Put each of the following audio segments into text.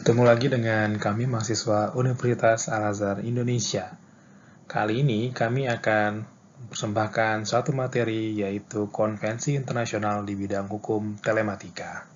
Bertemu lagi dengan kami mahasiswa Universitas Al-Azhar Indonesia. Kali ini kami akan mempersembahkan suatu materi yaitu Konvensi Internasional di bidang hukum telematika.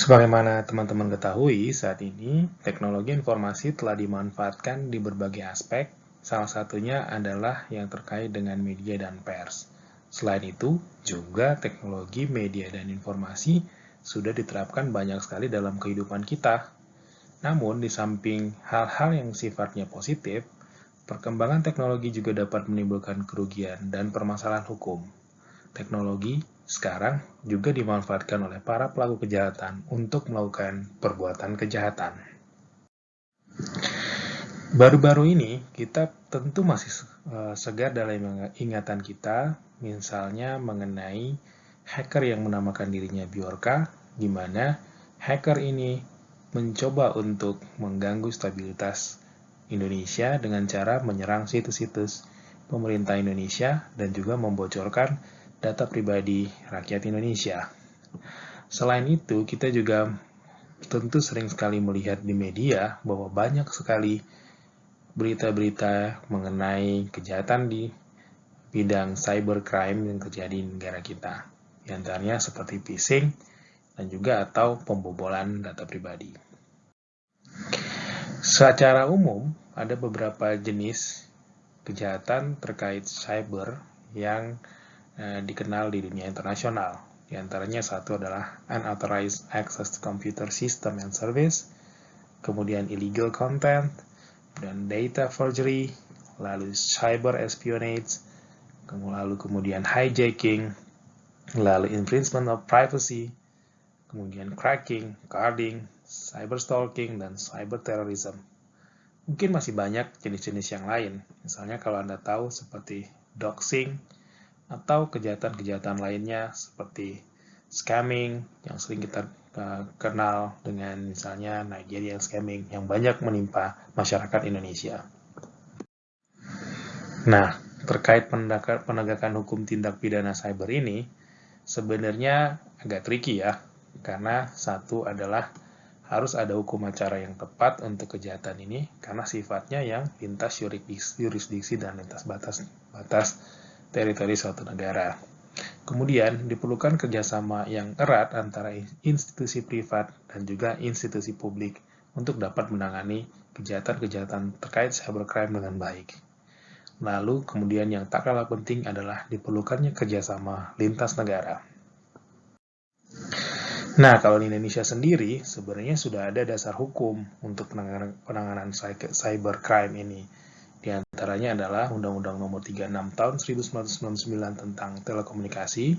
Sebagaimana teman-teman ketahui, saat ini teknologi informasi telah dimanfaatkan di berbagai aspek, salah satunya adalah yang terkait dengan media dan pers. Selain itu, juga teknologi media dan informasi sudah diterapkan banyak sekali dalam kehidupan kita. Namun, di samping hal-hal yang sifatnya positif, perkembangan teknologi juga dapat menimbulkan kerugian dan permasalahan hukum. Teknologi sekarang juga dimanfaatkan oleh para pelaku kejahatan untuk melakukan perbuatan kejahatan. Baru-baru ini kita tentu masih segar dalam ingatan kita, misalnya mengenai hacker yang menamakan dirinya Bjorka, di mana hacker ini mencoba untuk mengganggu stabilitas Indonesia dengan cara menyerang situs-situs pemerintah Indonesia dan juga membocorkan data pribadi rakyat Indonesia. Selain itu, kita juga tentu sering sekali melihat di media bahwa banyak sekali berita-berita mengenai kejahatan di bidang cybercrime yang terjadi di negara kita. Di antaranya seperti phishing dan juga atau pembobolan data pribadi. Secara umum, ada beberapa jenis kejahatan terkait cyber yang dikenal di dunia internasional. Di antaranya satu adalah unauthorized access to computer system and service, kemudian illegal content, dan data forgery, lalu cyber espionage, lalu kemudian hijacking, lalu infringement of privacy, kemudian cracking, carding, cyber stalking, dan cyber terrorism. Mungkin masih banyak jenis-jenis yang lain, misalnya kalau Anda tahu seperti doxing, atau kejahatan-kejahatan lainnya seperti scamming yang sering kita kenal dengan misalnya Nigerian scamming yang banyak menimpa masyarakat Indonesia. Nah, terkait penegakan hukum tindak pidana cyber ini sebenarnya agak tricky ya, karena satu adalah harus ada hukum acara yang tepat untuk kejahatan ini karena sifatnya yang lintas jurisdiksi dan lintas batas teritori suatu negara. Kemudian, diperlukan kerjasama yang erat antara institusi privat dan juga institusi publik untuk dapat menangani kejahatan-kejahatan terkait cybercrime dengan baik. Lalu, kemudian yang tak kalah penting adalah diperlukannya kerjasama lintas negara. Nah, kalau di Indonesia sendiri, sebenarnya sudah ada dasar hukum untuk penanganan cybercrime ini. Di antaranya adalah Undang-Undang Nomor 36 Tahun 1999 tentang telekomunikasi,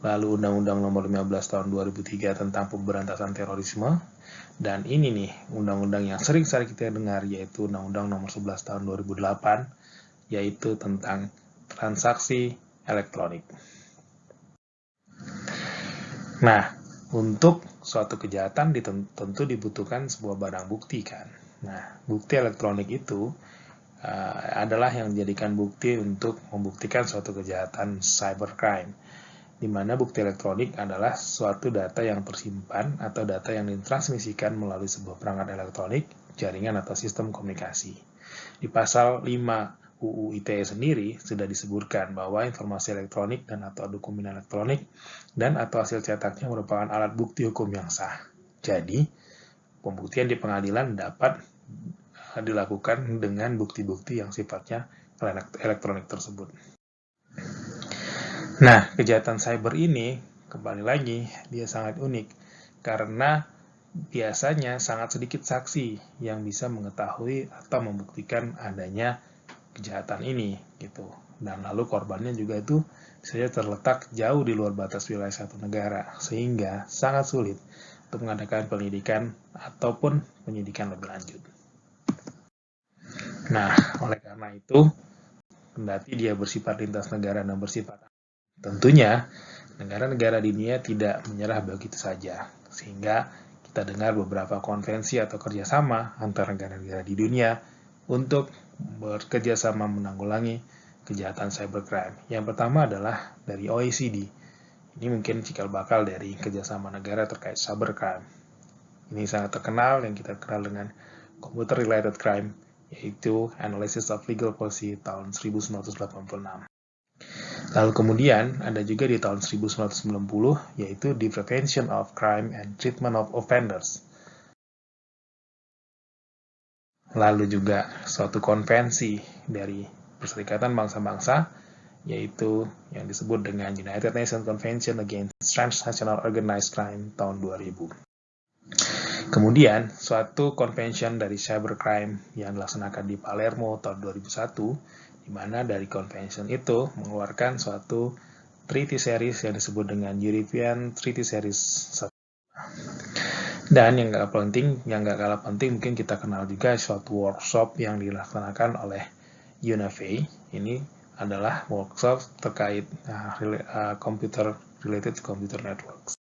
lalu Undang-Undang Nomor 15 Tahun 2003 tentang pemberantasan terorisme, dan ini nih undang-undang yang sering sekali kita dengar yaitu Undang-Undang Nomor 11 Tahun 2008 yaitu tentang transaksi elektronik. Nah, untuk suatu kejahatan tentu dibutuhkan sebuah barang bukti kan. Nah, bukti elektronik itu adalah yang dijadikan bukti untuk membuktikan suatu kejahatan cybercrime, di mana bukti elektronik adalah suatu data yang tersimpan atau data yang ditransmisikan melalui sebuah perangkat elektronik, jaringan atau sistem komunikasi. Di pasal 5 UU ITE sendiri sudah disebutkan bahwa informasi elektronik dan atau dokumen elektronik dan atau hasil cetaknya merupakan alat bukti hukum yang sah. Jadi, pembuktian di pengadilan dapat dilakukan dengan bukti-bukti yang sifatnya elektronik tersebut. Nah, kejahatan cyber ini, kembali lagi, dia sangat unik karena biasanya sangat sedikit saksi yang bisa mengetahui atau membuktikan adanya kejahatan ini, gitu. Dan lalu korbannya juga itu bisa terletak jauh di luar batas wilayah satu negara, sehingga sangat sulit untuk mengadakan penyelidikan ataupun penyidikan lebih lanjut. Nah, oleh karena itu, kendati dia bersifat lintas negara dan bersifat tentunya, negara-negara di dunia tidak menyerah begitu saja, sehingga kita dengar beberapa konvensi atau kerjasama antar negara-negara di dunia untuk bekerjasama menanggulangi kejahatan cybercrime. Yang pertama adalah dari OECD. Ini mungkin cikal bakal dari kerjasama negara terkait cybercrime. Ini sangat terkenal yang kita kenal dengan Computer-Related Crime, yaitu Analysis of Legal Policy tahun 1986. Lalu kemudian ada juga di tahun 1990 yaitu The Prevention of Crime and Treatment of Offenders. Lalu juga suatu konvensi dari Perserikatan Bangsa-Bangsa yaitu yang disebut dengan United Nations Convention Against Transnational Organized Crime tahun 2000. Kemudian, suatu convention dari cybercrime yang dilaksanakan di Palermo tahun 2001, di mana dari convention itu mengeluarkan suatu treaty series yang disebut dengan European Treaty Series 1. Dan yang gak kalah penting mungkin kita kenal juga suatu workshop yang dilaksanakan oleh UNAVE. Ini adalah workshop terkait computer related computer networks.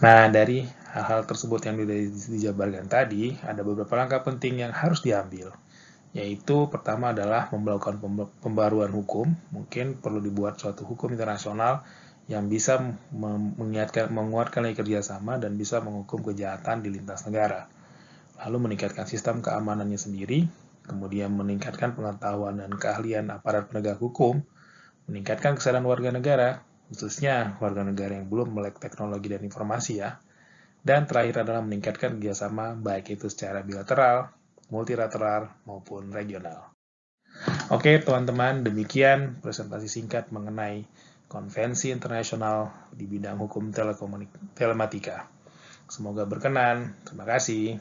Nah, dari hal-hal tersebut yang dijabarkan tadi, ada beberapa langkah penting yang harus diambil. Yaitu pertama adalah melakukan pembaruan hukum. Mungkin perlu dibuat suatu hukum internasional yang bisa menguatkan lagi kerjasama dan bisa menghukum kejahatan di lintas negara. Lalu meningkatkan sistem keamanannya sendiri, kemudian meningkatkan pengetahuan dan keahlian aparat penegak hukum, meningkatkan kesadaran warga negara, khususnya warga negara yang belum melek teknologi dan informasi ya. Dan terakhir adalah meningkatkan kerjasama baik itu secara bilateral, multilateral, maupun regional. Oke teman-teman, demikian presentasi singkat mengenai konvensi internasional di bidang hukum telematika. Semoga berkenan. Terima kasih.